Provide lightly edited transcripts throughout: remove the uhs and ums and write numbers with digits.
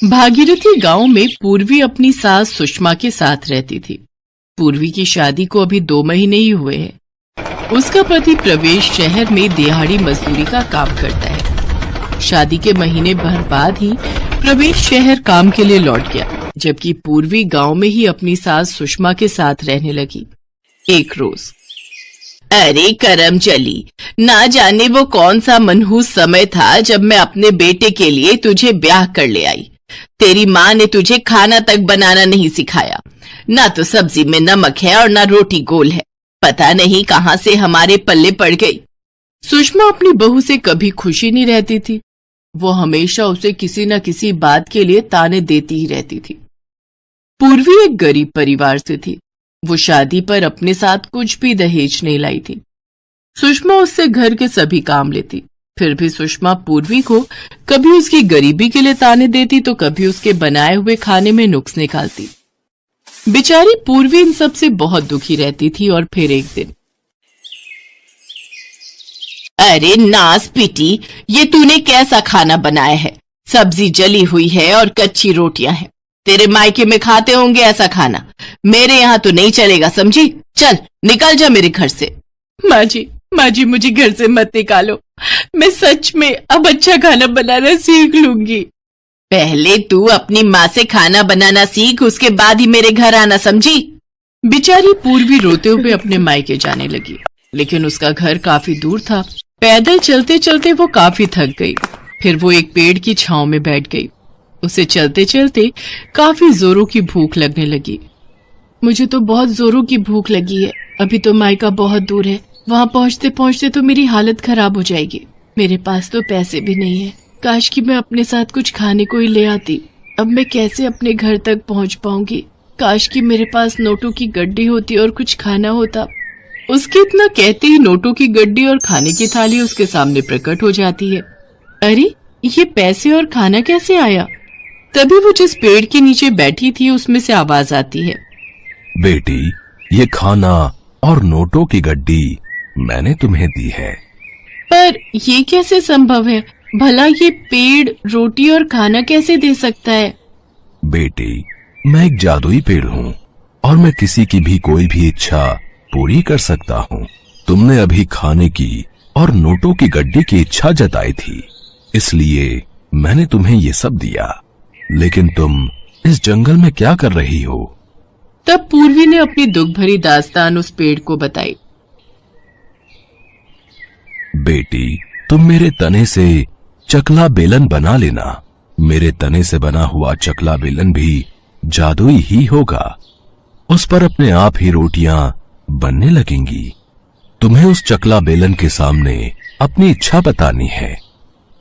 भागीरथी गांव में पूर्वी अपनी सास सुषमा के साथ रहती थी। पूर्वी की शादी को अभी 2 महीने ही हुए हैं। उसका पति प्रवेश शहर में दिहाड़ी मजदूरी का काम करता है। शादी के महीने भर बाद ही प्रवेश शहर काम के लिए लौट गया, जबकि पूर्वी गांव में ही अपनी सास सुषमा के साथ रहने लगी। एक रोज, अरे करम चली, ना जाने वो कौन सा मनहूस समय था जब मैं अपने बेटे के लिए तुझे ब्याह कर ले आई। तेरी माँ ने तुझे खाना तक बनाना नहीं सिखाया। ना तो सब्जी में नमक है और ना रोटी गोल है। पता नहीं कहाँ से हमारे पल्ले पड़ गई। सुषमा अपनी बहू से कभी खुशी नहीं रहती थी। वो हमेशा उसे किसी न किसी बात के लिए ताने देती ही रहती थी। पूर्वी एक गरीब परिवार से थी। वो शादी पर अपने साथ कुछ भी दहेज नहीं लाई थी। सुषमा उससे घर के सभी काम लेती। फिर भी सुषमा पूर्वी को कभी उसकी गरीबी के लिए ताने देती तो कभी उसके बनाए हुए खाने में नुक्स निकालती। बेचारी पूर्वी इन सब से बहुत दुखी रहती थी। और फिर एक दिन, अरे नास पिटी, ये तूने कैसा खाना बनाया है? सब्जी जली हुई है और कच्ची रोटियां हैं। तेरे मायके में खाते होंगे ऐसा खाना, मेरे यहाँ तो नहीं चलेगा, समझी? चल निकल जा मेरे घर से। माँ जी मुझे घर से मत निकालो। मैं सच में अब अच्छा खाना बनाना सीख लूंगी। पहले तू अपनी माँ से खाना बनाना सीख, उसके बाद ही मेरे घर आना, समझी? बेचारी पूर्वी रोते हुए अपने मायके जाने लगी, लेकिन उसका घर काफी दूर था। पैदल चलते चलते वो काफी थक गई। फिर वो एक पेड़ की छांव में बैठ गई। उसे चलते चलते काफी जोरों की भूख लगने लगी। मुझे तो बहुत जोरों की भूख लगी है। अभी तो मायका बहुत दूर है। वहाँ पहुँचते पहुँचते तो मेरी हालत खराब हो जाएगी। मेरे पास तो पैसे भी नहीं है। काश कि मैं अपने साथ कुछ खाने को ही ले आती। अब मैं कैसे अपने घर तक पहुँच पाऊंगी? काश कि मेरे पास नोटों की गड्डी होती और कुछ खाना होता। उसके इतना कहते ही नोटों की गड्डी और खाने की थाली उसके सामने प्रकट हो जाती है। अरे ये पैसे और खाना कैसे आया? तभी वो जिस पेड़ के नीचे बैठी थी उसमें से आवाज आती है, बेटी, ये खाना और नोटों की गड्डी मैंने तुम्हें दी है। पर ये कैसे संभव है? भला ये पेड़ रोटी और खाना कैसे दे सकता है? बेटी, मैं एक जादुई पेड़ हूँ और मैं किसी की भी कोई भी इच्छा पूरी कर सकता हूँ। तुमने अभी खाने की और नोटों की गड्डी की इच्छा जताई थी, इसलिए मैंने तुम्हें ये सब दिया। लेकिन तुम इस जंगल में क्या कर रही हो? तब पूर्वी ने अपनी दुख भरी दास्तान उस पेड़ को बताई। बेटी, तुम मेरे तने से चकला बेलन बना लेना। मेरे तने से बना हुआ चकला बेलन भी जादुई ही होगा। उस पर अपने आप ही रोटियां बनने लगेंगी। तुम्हें उस चकला बेलन के सामने अपनी इच्छा बतानी है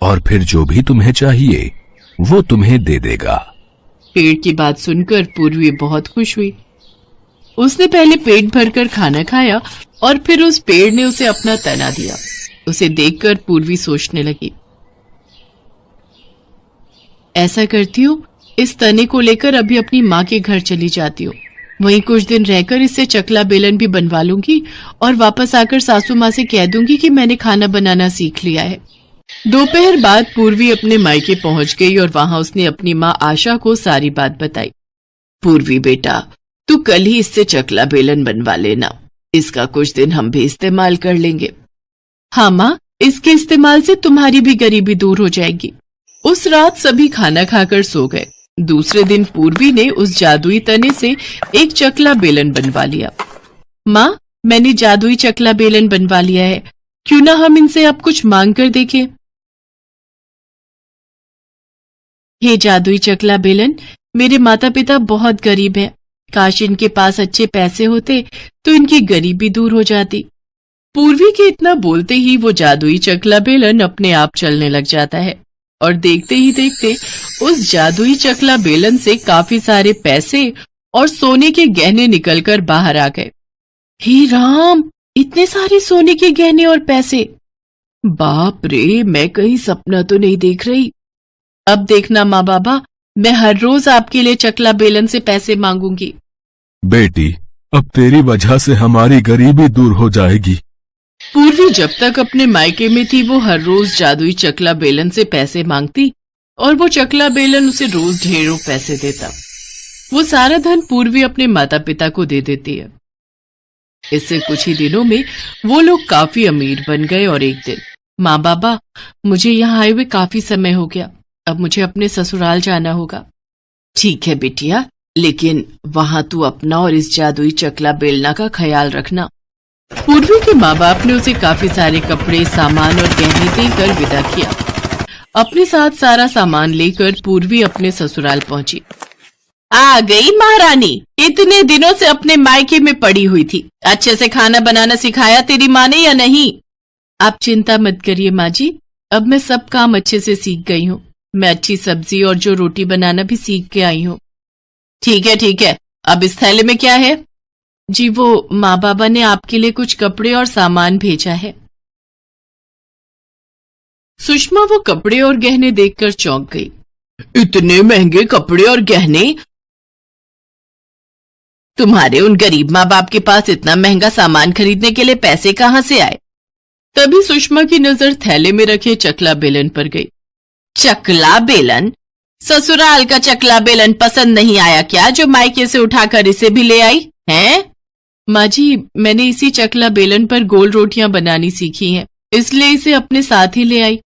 और फिर जो भी तुम्हें चाहिए वो तुम्हें दे देगा। पेड़ की बात सुनकर पूर्वी बहुत खुश हुई। उसने पहले पेट भरकर खाना खाया और फिर उस पेड़ ने उसे अपना तना दिया। उसे देखकर पूर्वी सोचने लगी, ऐसा करती हूँ, इस तने को लेकर अभी अपनी माँ के घर चली जाती हूँ। वहीं कुछ दिन रहकर इससे चकला बेलन भी बनवा लूंगी और वापस आकर सासू माँ से कह दूंगी कि मैंने खाना बनाना सीख लिया है। दोपहर बाद पूर्वी अपने मायके पहुंच गई और वहां उसने अपनी माँ आशा को सारी बात बताई। पूर्वी बेटा, तू कल ही इससे चकला बेलन बनवा लेना। इसका कुछ दिन हम भी इस्तेमाल कर लेंगे। हाँ माँ, इसके इस्तेमाल से तुम्हारी भी गरीबी दूर हो जाएगी। उस रात सभी खाना खाकर सो गए। दूसरे दिन पूर्वी ने उस जादुई तने से एक चकला बेलन बनवा लिया। माँ, मैंने जादुई चकला बेलन बनवा लिया है। क्यों ना हम इनसे अब कुछ मांग कर देखें? हे जादुई चकला बेलन, मेरे माता पिता बहुत गरीब हैं। काश इनके पास अच्छे पैसे होते तो इनकी गरीबी दूर हो जाती। पूर्वी के इतना बोलते ही वो जादुई चकला बेलन अपने आप चलने लग जाता है और देखते ही देखते उस जादुई चकला बेलन से काफी सारे पैसे और सोने के गहने निकलकर बाहर आ गए। हे राम, इतने सारे सोने के गहने और पैसे! बाप रे, मैं कहीं सपना तो नहीं देख रही। अब देखना माँ बाबा, मैं हर रोज आपके लिए चकला बेलन से पैसे मांगूंगी। बेटी, अब तेरी वजह से हमारी गरीबी दूर हो जाएगी। पूर्वी जब तक अपने मायके में थी वो हर रोज जादुई चकला बेलन से पैसे मांगती और वो चकला बेलन उसे रोज ढेरों पैसे देता। वो सारा धन पूर्वी अपने माता पिता को दे देती है। इससे कुछ ही दिनों में वो लोग काफी अमीर बन गए और एक दिन, माँ बाबा, मुझे यहाँ आए हुए काफी समय हो गया, अब मुझे अपने ससुराल जाना होगा। ठीक है बिटिया, लेकिन वहां तू अपना और इस जादुई चकला बेलना का ख्याल रखना। पूर्वी के माँ बाप ने उसे काफी सारे कपड़े, सामान और गहने देकर विदा किया। अपने साथ सारा सामान लेकर पूर्वी अपने ससुराल पहुंची। आ गई महारानी, इतने दिनों से अपने मायके में पड़ी हुई थी। अच्छे से खाना बनाना सिखाया तेरी माँ ने या नहीं? आप चिंता मत करिए माँ जी, अब मैं सब काम अच्छे से सीख गई हूँ। मैं अच्छी सब्जी और जो रोटी बनाना भी सीख के आई हूँ। ठीक है, अब इस थैले में क्या है? जी, वो माँ बाबा ने आपके लिए कुछ कपड़े और सामान भेजा है। सुषमा वो कपड़े और गहने देखकर चौंक गई। इतने महंगे कपड़े और गहने? तुम्हारे उन गरीब माँ बाप के पास इतना महंगा सामान खरीदने के लिए पैसे कहाँ से आए? तभी सुषमा की नजर थैले में रखे चकला बेलन पर गई। चकला बेलन? ससुराल का चकला बेलन पसंद नहीं आया क्या, जो मायके से उठाकर इसे भी ले आई हैं? माँ जी, मैंने इसी चकला बेलन पर गोल रोटियां बनानी सीखी हैं, इसलिए इसे अपने साथ ही ले आई।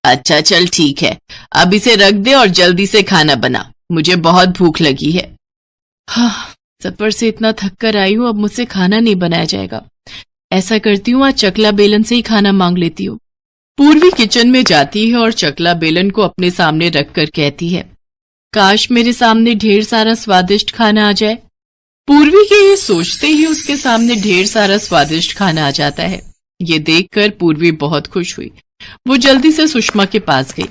अच्छा चल ठीक है, अब इसे रख दे और जल्दी से खाना बना, मुझे बहुत भूख लगी है। हाँ, सफर से इतना थक कर आई हूँ, अब मुझसे खाना नहीं बनाया जाएगा। ऐसा करती हूँ, आज चकला बेलन से ही खाना मांग लेती हूँ। पूर्वी किचन में जाती है और चकला बेलन को अपने सामने रखकर कहती है, काश मेरे सामने ढेर सारा स्वादिष्ट खाना आ जाए। पूर्वी के ये सोचते ही उसके सामने ढेर सारा स्वादिष्ट खाना आ जाता है। ये देखकर पूर्वी बहुत खुश हुई। वो जल्दी से सुषमा के पास गई।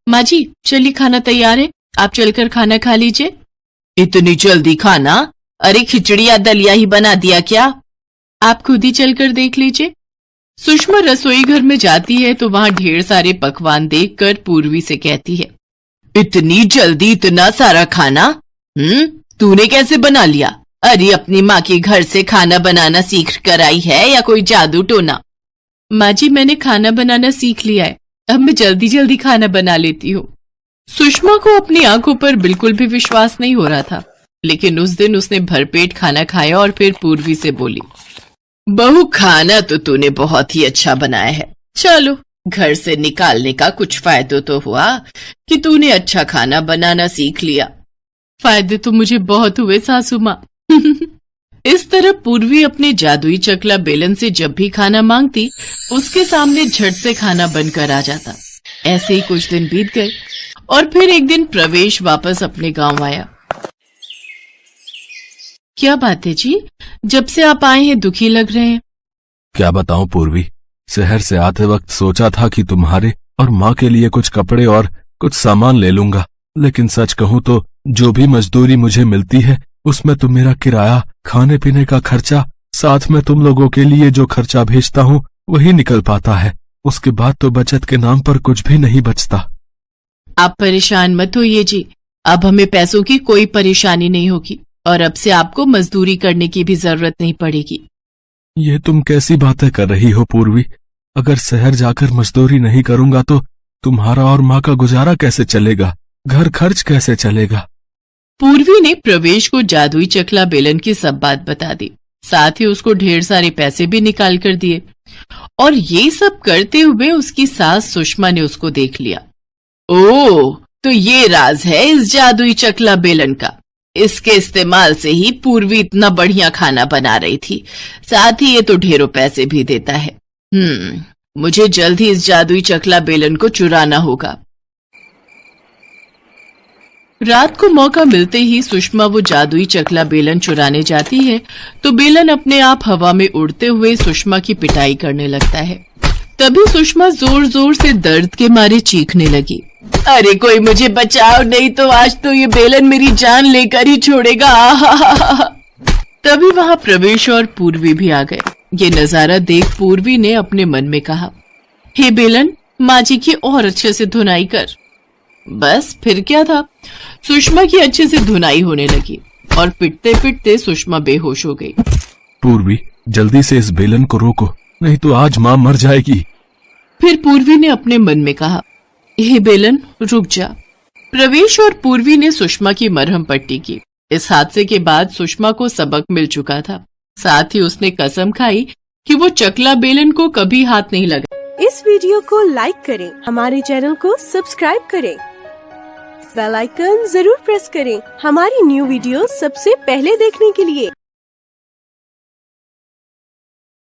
माँ जी, चलिए खाना तैयार है, आप चलकर खाना खा लीजिए। इतनी जल्दी खाना? अरे खिचड़ी या दलिया ही बना दिया क्या? आप खुद ही चलकर देख लीजिए। सुषमा रसोई घर में जाती है तो वहां ढेर सारे पकवान देखकर पूर्वी से कहती है, इतनी जल्दी इतना सारा खाना? तूने कैसे बना लिया? अरे अपनी माँ के घर से खाना बनाना सीख कर आई है या कोई जादू टोना? माँ जी, मैंने खाना बनाना सीख लिया है, अब मैं जल्दी जल्दी खाना बना लेती हूँ। सुषमा को अपनी आंखों पर बिल्कुल भी विश्वास नहीं हो रहा था, लेकिन उस दिन उसने भरपेट खाना खाया और फिर पूर्वी से बोली, बहू, खाना तो तूने बहुत ही अच्छा बनाया है। चलो, घर से निकालने का कुछ फायदा तो हुआ कि तूने अच्छा खाना बनाना सीख लिया। फायदे तो मुझे बहुत हुए सासू माँ। इस तरह पूर्वी अपने जादुई चकला बेलन से जब भी खाना मांगती, उसके सामने झट से खाना बनकर आ जाता। ऐसे ही कुछ दिन बीत गए और फिर एक दिन प्रवेश वापस अपने गांव आया। क्या बात है जी, जब से आप आए हैं दुखी लग रहे हैं। क्या बताऊं पूर्वी, शहर से आते वक्त सोचा था कि तुम्हारे और माँ के लिए कुछ कपड़े और कुछ सामान ले लूंगा, लेकिन सच कहूं तो जो भी मजदूरी मुझे मिलती है उसमें तो मेरा किराया, खाने पीने का खर्चा, साथ में तुम लोगों के लिए जो खर्चा भेजता हूँ वही निकल पाता है। उसके बाद तो बचत के नाम पर कुछ भी नहीं बचता। आप परेशान मत होइए जी, अब हमें पैसों की कोई परेशानी नहीं होगी और अब से आपको मजदूरी करने की भी जरूरत नहीं पड़ेगी। ये तुम कैसी बातें कर रही हो पूर्वी? अगर शहर जाकर मजदूरी नहीं करूंगा तो तुम्हारा और माँ का गुजारा कैसे चलेगा? घर खर्च कैसे चलेगा? पूर्वी ने प्रवेश को जादुई चकला बेलन की सब बात बता दी, साथ ही उसको ढेर सारे पैसे भी निकाल कर दिए। और ये सब करते हुए उसकी सास सुषमा ने उसको देख लिया। ओह, तो ये राज है इस जादुई चकला बेलन का। इसके इस्तेमाल से ही पूर्वी इतना बढ़िया खाना बना रही थी, साथ ही ये तो ढेरों पैसे भी देता है। मुझे जल्द ही इस जादुई चकला बेलन को चुराना होगा। रात को मौका मिलते ही सुषमा वो जादुई चकला बेलन चुराने जाती है तो बेलन अपने आप हवा में उड़ते हुए सुषमा की पिटाई करने लगता है। तभी सुषमा जोर जोर से दर्द के मारे चीखने लगी, अरे कोई मुझे बचाओ, नहीं तो आज तो ये बेलन मेरी जान लेकर ही छोड़ेगा। तभी वहां प्रवेश और पूर्वी भी आ गए। ये नजारा देख पूर्वी ने अपने मन में कहा, हे बेलन, माँ जी की और अच्छे से धुनाई कर। बस फिर क्या था, सुषमा की अच्छे से धुनाई होने लगी और पिटते पिटते सुषमा बेहोश हो गई। पूर्वी, जल्दी से इस बेलन को रोको, नहीं तो आज माँ मर जाएगी। फिर पूर्वी ने अपने मन में कहा, हे बेलन, रुक जा। प्रवेश और पूर्वी ने सुषमा की मरहम पट्टी की। इस हादसे के बाद सुषमा को सबक मिल चुका था। साथ ही उसने कसम खाई कि वो चकला बेलन को कभी हाथ नहीं लगा। इस वीडियो को लाइक करें, हमारे चैनल को सब्सक्राइब करें, बेल आइकन जरूर प्रेस करें हमारी न्यू वीडियो सबसे पहले देखने के लिए।